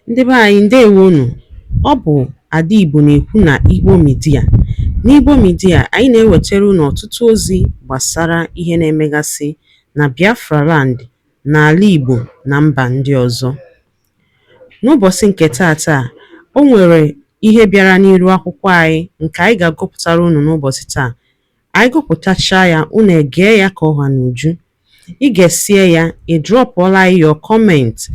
Ndị be anyị ndewonu. Ọ bụ Ada Igbo na-ekwu na Igbo Media. N'Igbo Media, anyị na-ewetara unu ọtụtụ ozi gbasara ihe na-emegasị na Biafra Land, n'ala Igbo na mba ndị ọzọ. N'ụbọchị nke taata, o nwere ihe bịara n'iru akwụkwọ anyị nke anyị ga-agụpụtara unu n'ụbọchị taa. Anyị gụpụtachaa ya, unu egee ya ka ọha n'uju. Ị ga-esie ya, ị drọpụọla your comment,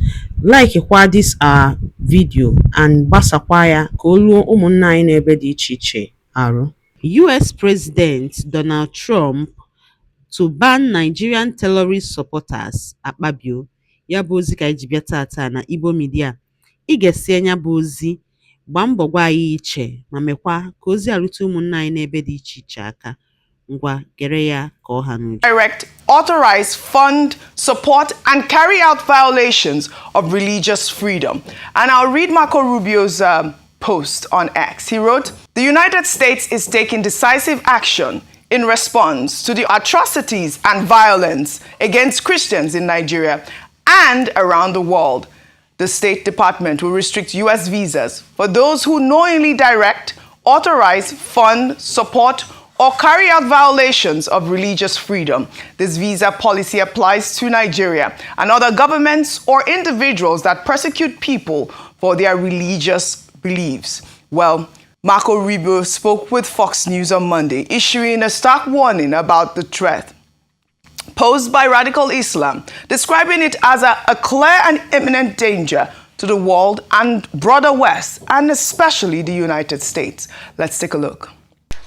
like kwa this our video and gbasakwa ya ka o ruo ụmụnna anyị n'ebe dị iche iche arụ. US President Donald Trump to ban Nigerian terrorist supporters akpabio. Ya bụ ozi ka anyị ji bịa tata na Igbo Media. Ị ga-esi anya bụ ozi, gbaa mbọ gwa anyị iche ma mekwa ka ozi arute ụmụnna anyị n'ebe dị iche iche aka. Ngwa gere ya ka ọha n'uju. Direct, authorize, fund, support, and carry out violations of religious freedom. And I'll read Marco Rubio's post on X. He wrote, "The United States is taking decisive action in response to the atrocities and violence against Christians in Nigeria and around the world. The State Department will restrict U.S. visas for those who knowingly direct, authorize, fund, support, or carry out violations of religious freedom. This visa policy applies to Nigeria and other governments or individuals that persecute people for their religious beliefs." Well, Marco Rubio spoke with Fox News on Monday, issuing a stark warning about the threat posed by radical Islam, describing it as a clear and imminent danger to the world and broader West, and especially the United States. Let's take a look.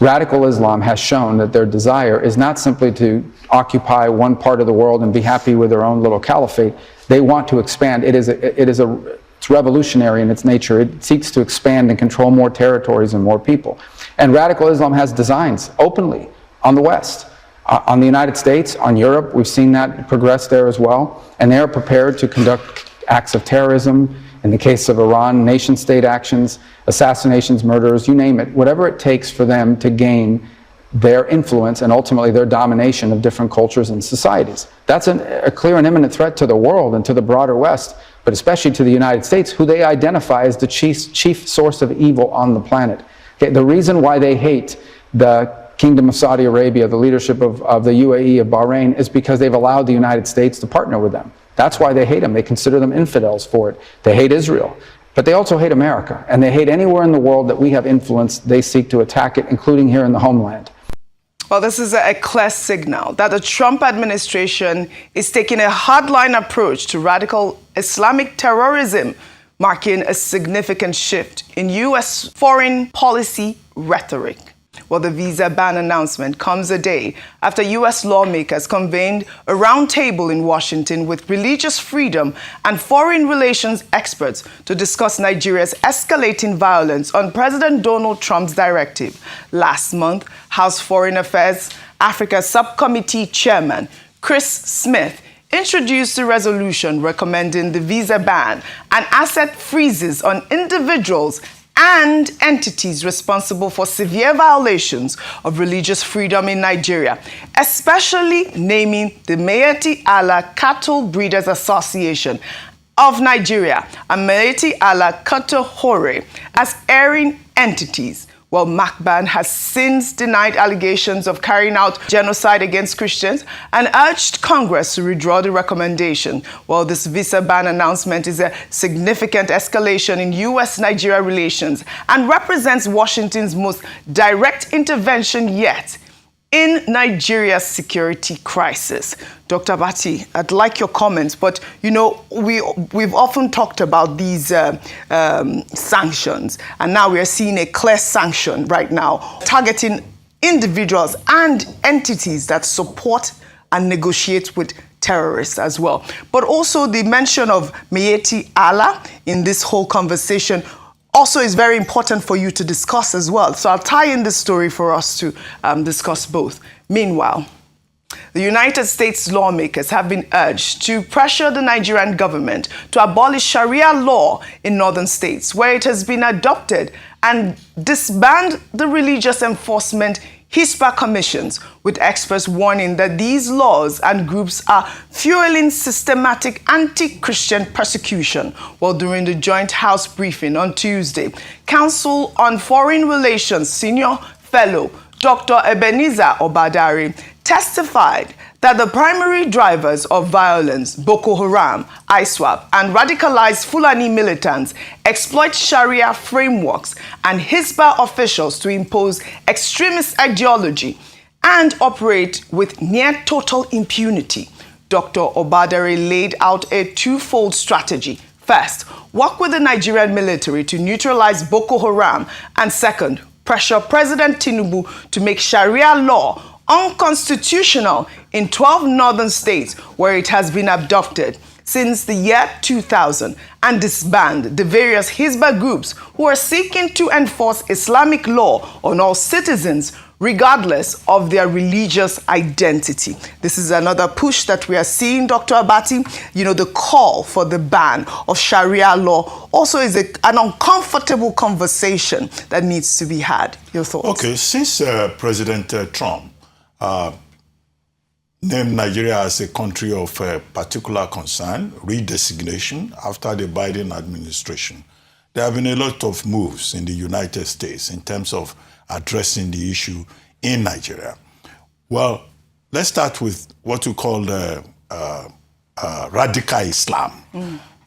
Radical Islam has shown that their desire is not simply to occupy one part of the world and be happy with their own little caliphate. They want to expand. It's revolutionary in its nature. It seeks to expand and control more territories and more people. And radical Islam has designs openly on the West, on the United States, on Europe. We've seen that progress there as well. And they are prepared to conduct acts of terrorism. In the case of Iran, nation-state actions, assassinations, murders, you name it, whatever it takes for them to gain their influence and ultimately their domination of different cultures and societies. That's a clear and imminent threat to the world and to the broader West, but especially to the United States, who they identify as the chief source of evil on the planet. Okay, the reason why they hate the Kingdom of Saudi Arabia, the leadership of the UAE, of Bahrain, is because they've allowed the United States to partner with them. That's why they hate them. They consider them infidels for it. They hate Israel. But they also hate America. And they hate anywhere in the world that we have influence. They seek to attack it, including here in the homeland. Well, this is a clear signal that the Trump administration is taking a hardline approach to radical Islamic terrorism, marking a significant shift in U.S. foreign policy rhetoric. Well, the visa ban announcement comes a day after U.S. lawmakers convened a roundtable in Washington with religious freedom and foreign relations experts to discuss Nigeria's escalating violence on President Donald Trump's directive. Last month, House Foreign Affairs Africa Subcommittee Chairman Chris Smith introduced a resolution recommending the visa ban and asset freezes on individuals and entities responsible for severe violations of religious freedom in Nigeria, especially naming the Maeti Allah Cattle Breeders Association of Nigeria and Maeti Allah Cattle Hore as erring entities. Well, MACBAN has since denied allegations of carrying out genocide against Christians and urged Congress to withdraw the recommendation. Well, this visa ban announcement is a significant escalation in U.S.-Nigeria relations and represents Washington's most direct intervention yet in Nigeria's security crisis. Dr. Bati, I'd like your comments, but you know, we've often talked about these sanctions, and now we are seeing a clear sanction right now, targeting individuals and entities that support and negotiate with terrorists as well. But also the mention of Maeti Allah in this whole conversation also is very important for you to discuss as well. So I'll tie in this story for us to discuss both. Meanwhile, the United States lawmakers have been urged to pressure the Nigerian government to abolish Sharia law in northern states where it has been adopted and disband the religious enforcement Hispa commissions, with experts warning that these laws and groups are fueling systematic anti-Christian persecution. While during the joint House briefing on Tuesday, Council on Foreign Relations Senior Fellow Dr. Ebenezer Obadari testified that the primary drivers of violence, Boko Haram, ISWAP, and radicalized Fulani militants exploit Sharia frameworks and Hisba officials to impose extremist ideology and operate with near total impunity. Dr. Obadari laid out a twofold strategy. First, work with the Nigerian military to neutralize Boko Haram, and second, pressure President Tinubu to make Sharia law unconstitutional in 12 northern states where it has been adopted since the year 2000, and disband the various Hisba groups who are seeking to enforce Islamic law on all citizens regardless of their religious identity. This is another push that we are seeing, Dr. Abati. You know, the call for the ban of Sharia law also is an uncomfortable conversation that needs to be had. Your thoughts? Okay, since President Trump named Nigeria as a country of particular concern, redesignation after the Biden administration, there have been a lot of moves in the United States in terms of addressing the issue in Nigeria. Well, let's start with what we call radical Islam.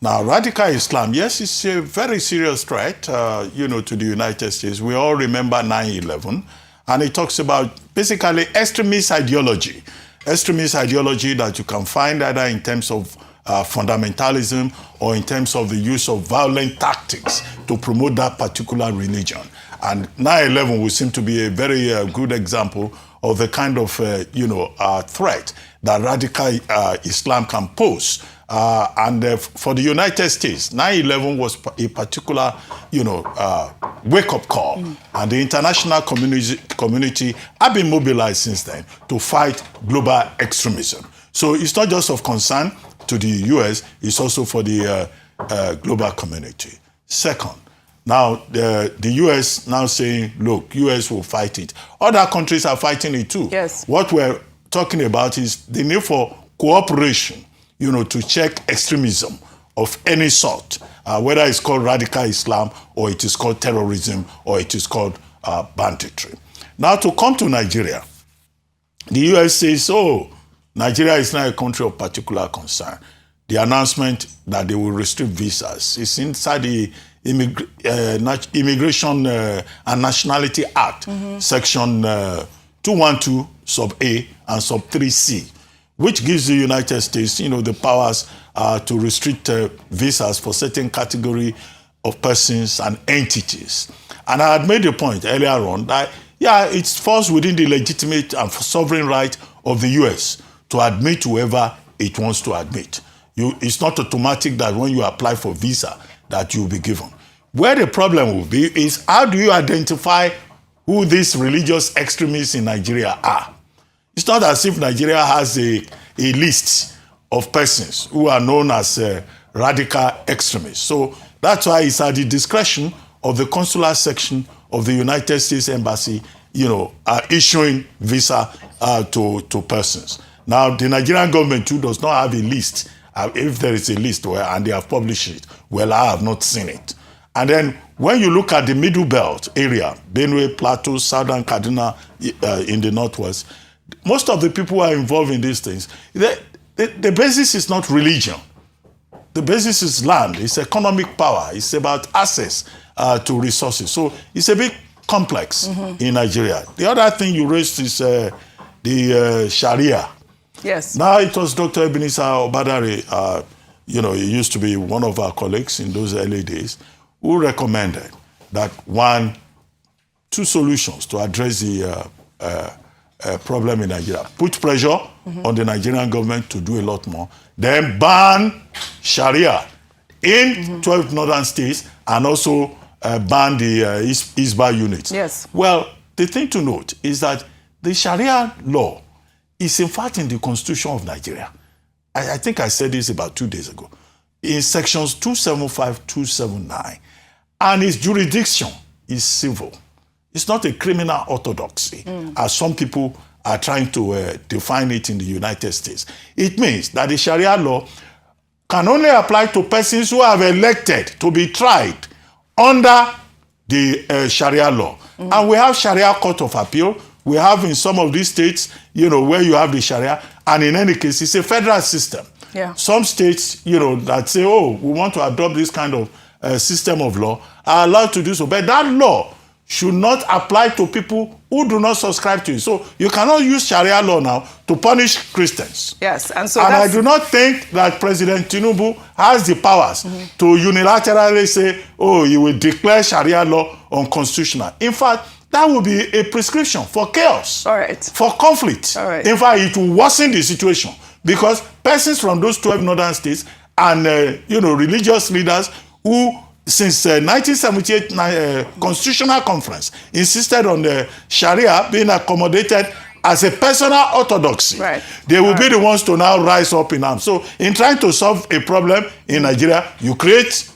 Now, radical Islam, yes, it's a very serious threat, to the United States. We all remember 9/11, and it talks about basically extremist ideology that you can find either in terms of fundamentalism or in terms of the use of violent tactics to promote that particular religion. And 9/11 would seem to be a very good example of the kind of threat that radical Islam can pose. For the United States, 9/11 was a particular, wake-up call. And the international community have been mobilized since then to fight global extremism. So it's not just of concern to the U.S., it's also for the global community. Second, now the U.S. now saying, look, U.S. will fight it. Other countries are fighting it too. Yes. What we're talking about is the need for cooperation, to check extremism of any sort, whether it's called radical Islam or it is called terrorism or it is called banditry. Now, to come to Nigeria, the U.S. says, Nigeria is not a country of particular concern. The announcement that they will restrict visas is inside the Immigration and Nationality Act, Section 212, Sub A and Sub 3C, which gives the United States, the powers to restrict visas for certain category of persons and entities. And I had made a point earlier on that, it falls within the legitimate and sovereign right of the U.S. to admit whoever it wants to admit. It's not automatic that when you apply for visa that you'll be given. Where the problem will be is, how do you identify who these religious extremists in Nigeria are? It's not as if Nigeria has a list of persons who are known as radical extremists. So that's why it's at the discretion of the consular section of the United States Embassy, issuing visa to persons. Now, the Nigerian government too does not have a list. If there is a list, and they have published it, well, I have not seen it. And then when you look at the Middle Belt area, Benue, Plateau, Southern Kaduna in the Northwest, most of the people who are involved in these things, the basis is not religion. The basis is land. It's economic power. It's about access to resources. So it's a bit complex in Nigeria. The other thing you raised is the Sharia. Yes. Now it was Dr. Ebenezer Obadari, he used to be one of our colleagues in those early days, who recommended that two solutions to address the problem in Nigeria. Put pressure on the Nigerian government to do a lot more. Then ban Sharia in 12 northern states and also ban the Hisba units. Yes. Well, the thing to note is that the Sharia law is in fact in the Constitution of Nigeria. I think I said this about 2 days ago. In sections 275, 279. And its jurisdiction is civil. It's not a criminal orthodoxy, as some people are trying to define it in the United States. It means that the Sharia law can only apply to persons who have elected to be tried under the Sharia law. And we have Sharia Court of Appeal. We have in some of these states, where you have the Sharia. And in any case, it's a federal system. Yeah. Some states, that say, oh, we want to adopt this kind of system of law are allowed to do so. But that law should not apply to people who do not subscribe to it. So you cannot use Sharia law now to punish Christians. Yes, and so I do not think that President Tinubu has the powers to unilaterally say, oh, you will declare Sharia law unconstitutional. In fact, that would be a prescription for chaos, all right, for conflict. All right. In fact, it will worsen the situation because persons from those 12 northern states and religious leaders who since 1978 Constitutional Conference insisted on the Sharia being accommodated as a personal orthodoxy. Right. They will be the ones to now rise up in arms. So in trying to solve a problem in Nigeria, you create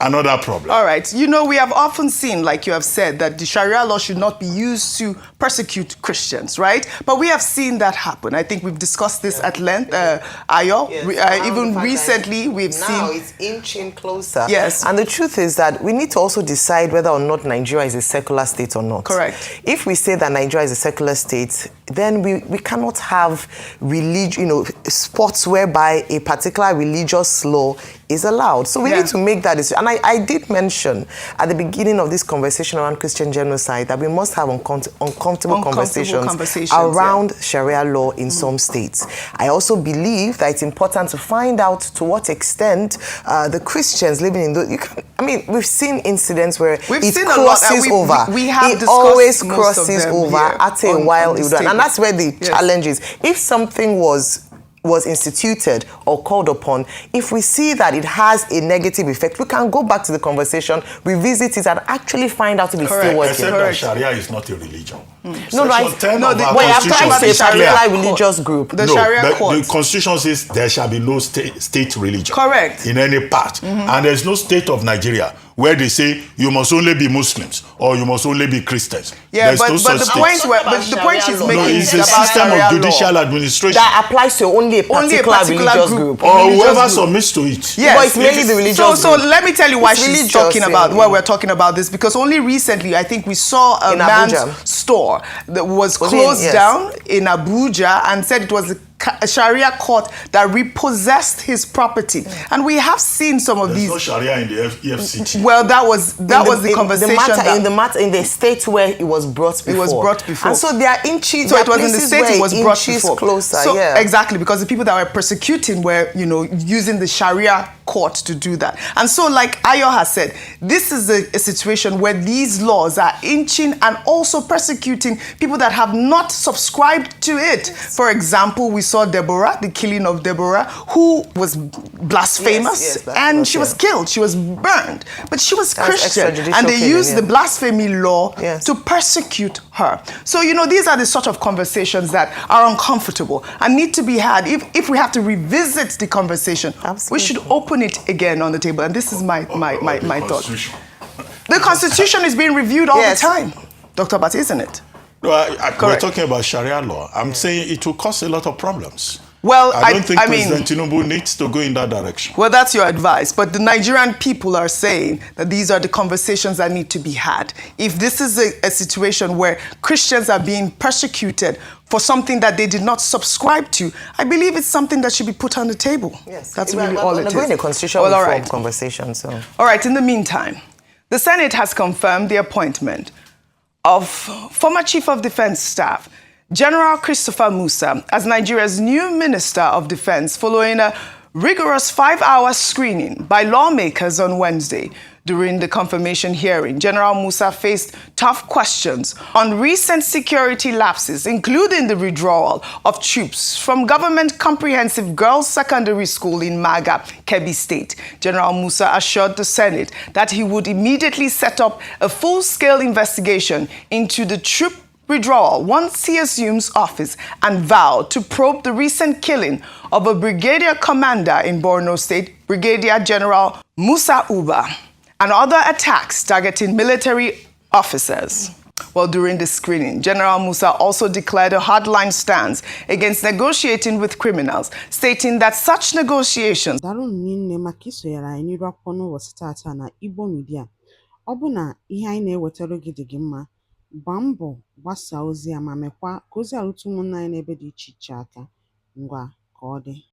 another problem. All right. We have often seen, like you have said, that the Sharia law should not be used to persecute Christians, right? But we have seen that happen. I think we've discussed this at length. Ayo, yes, even recently, we've seen... Now it's inching closer. Yes. And the truth is that we need to also decide whether or not Nigeria is a secular state or not. Correct. If we say that Nigeria is a secular state, then we cannot have sports whereby a particular religious law is allowed. So we need to make that decision. And I did mention at the beginning of this conversation around Christian genocide that we must have uncomfortable conversations around Sharia law in some states. I also believe that it's important to find out to what extent the Christians living in those... we've seen incidents where it crosses over. We have it always most crosses of them over here at a while. And that's where the Yes. challenge is. If something was instituted or called upon, if we see that it has a negative effect, we can go back to the conversation, revisit it, and actually find out if it's still working. Except that Sharia is not a religion. No, Section 10 of our but it Constitution applies to a is clear. particular religious group. The Sharia but court. the Constitution says there shall be no state religion. Correct. In any part. And there's no state of Nigeria where they say you must only be Muslims or you must only be Christians. Yeah, There's but no such the state. point she's making No, is it's a about system Sharia of judicial law. administration. That applies to only a particular religious group. Or religious whoever group. submits to it. Yes. But it's mainly the religious So group. let me tell you why It's she's religious, talking about, yeah. why we're talking about this, because only recently I think we saw a In man's Abuja. store that was it in- closed yes. down in Abuja and said it was a Sharia court that repossessed his property. And we have seen some of There's these... no Sharia in the FCT. Well, that was the conversation. In the state where it was brought before. It was brought before. And so there are inches. So it was in the state it was brought before. Closer, so yeah. exactly, because the people that were persecuting were, using the Sharia court to do that. And so, like Ayo has said, this is a situation where these laws are inching and also persecuting people that have not subscribed to it. For example, we saw Deborah, the killing of Deborah, who was blasphemous, and she was killed. She was burned, but she was Christian, and they used the blasphemy law to persecute her. So, these are the sort of conversations that are uncomfortable and need to be had. If we have to revisit the conversation, we should open it again on the table. And this is my thought. The Constitution is being reviewed all the time, Dr. Bat, isn't it? No, we're talking about Sharia law. I'm saying it will cause a lot of problems. Well, I don't think President Tinubu needs to go in that direction. Well, that's your advice. But the Nigerian people are saying that these are the conversations that need to be had. If this is a situation where Christians are being persecuted for something that they did not subscribe to, I believe it's something that should be put on the table. Yes. That's really all it is. We're going to constitutional reform conversation. So. All right, in the meantime, the Senate has confirmed the appointment of former Chief of Defense Staff, General Christopher Musa, as Nigeria's new Minister of Defense following a rigorous 5-hour screening by lawmakers on Wednesday. During the confirmation hearing, General Musa faced tough questions on recent security lapses, including the withdrawal of troops from Government Comprehensive Girls Secondary School in Maga, Kebbi State. General Musa assured the Senate that he would immediately set up a full-scale investigation into the troop withdrawal once he assumes office, and vowed to probe the recent killing of a brigadier commander in Borno State, Brigadier General Musa Uba, and other attacks targeting military officers. Well, during the screening, General Musa also declared a hardline stance against negotiating with criminals, stating that such negotiations Daalụ nne maka isonyere anyị n'iru akwụkwọ n'ụbọchị taata na Igbo Media. Ọ bụ na ihe anyị na-ewetara gị dị gị mma, gbaa mbọ gbasaa ozi a ma mekwa ka ozi a rute ụmụnna anyị n'ebe dị iche iche aka. Ngwa ka ọ dị.